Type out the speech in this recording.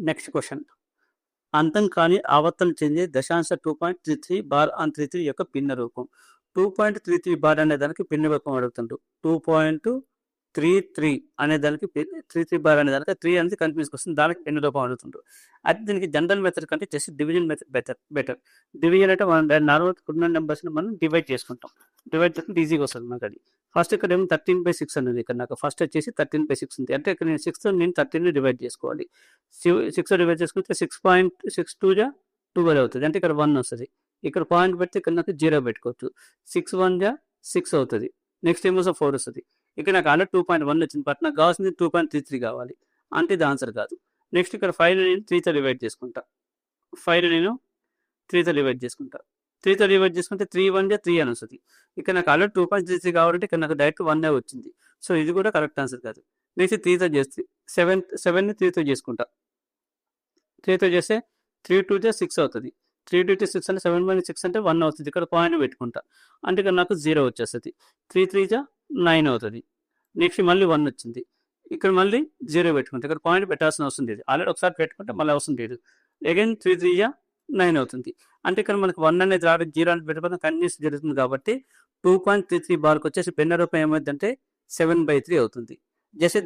Next question, అంతం కాని ఆవర్తనం చెందే దశాంశ 2.33 బార్ ఆన్ 33 యొక్క భిన్న రూపం. 2.33 బార్ అనే దానికి భిన్న రూపం అడుగుతుండ్రు. 2.33 అనే దానికి 33 బార్ అనే దానికి 3 అనేది కన్ఫ్యూజ్ వస్తుంది, దానికి భిన్న రూపం అడుగుతుండ్రు. అయితే దీనికి జనరల్ మెథడ్ కంటే just division method better. Division అంటే మనం నార్మల్ ఉన్న నెంబర్స్ని మనం డివైడ్ చేసుకుంటాం. డివైడ్ చేసుకుంటే ఈజీగా వస్తుంది మనకు. అది ఫస్ట్ ఇక్కడ ఏమో 13/6 అనేది, ఇక్కడ నాకు ఫస్ట్ వచ్చేసి 13/6 ఉంది. అంటే ఇక్కడ నేను 6 నేను 13 డివైడ్ చేసుకోవాలి. 6 డివైడ్ చేసుకుంటే 6.62 జా 12 అవుతుంది. అంటే ఇక్కడ 1 వస్తుంది. ఇక్కడ పాయింట్ పెడితే ఇక్కడ నాకు 0 పెట్టుకోవచ్చు. 6 1 జా 6 అవుతుంది. నెక్స్ట్ ఏమో 4 వస్తుంది. ఇక్కడ నాకు ఆల్రెడీ 2.1 వచ్చింది, బట్ నాకు కావాల్సింది 2.33 కావాలి. అంటే ఇది ఆన్సర్ కాదు. నెక్స్ట్ ఇక్కడ 5 నేను 3తో డివైడ్ చేసుకుంటా. 5 నేను 3తో డివైడ్ చేసుకుంటా. 3తో డివైడ్ చేసుకుంటే 3 1 జా 3 అని వస్తుంది. ఇక్కడ నాకు ఆల్రెడీ 2.33 కావాలంటే ఇక్కడ నాకు డైరెక్ట్ 1 వచ్చింది. సో ఇది కూడా కరెక్ట్ ఆన్సర్ కాదు. నెక్స్ట్ 3తో చేస్తే 7ని 3తో చేసుకుంటా. 3తో చేస్తే 3 2 జా 6 అవుతుంది. 3 2 6 అంటే 7/6 అంటే 1 అవుతుంది. ఇక్కడ పాయింట్ పెట్టుకుంటా. అంటే ఇక్కడ నాకు 0 వచ్చేస్తుంది. 3 3 జా 9 అవుతుంది. నెక్స్ట్ మళ్ళీ 1 వచ్చింది. ఇక్కడ మళ్ళీ 0 పెట్టుకుంటా. ఇక్కడ పాయింట్ పెట్టాల్సిన అవసరం లేదు. ఆల్రెడీ ఒకసారి పెట్టుకుంటే మళ్ళీ అవసరం లేదు. అగైన్ 3 3 జా 9 అవుతుంది. అంటే ఇక్కడ మనకు 1 అనేది రావడం 0 అని పెట్టుకోవడం కంటిన్యూస్ జరుగుతుంది. కాబట్టి 2.33 బార్కి వచ్చేసి భిన్న రూపం ఏమైందంటే 7/3 అవుతుంది. జస్ట్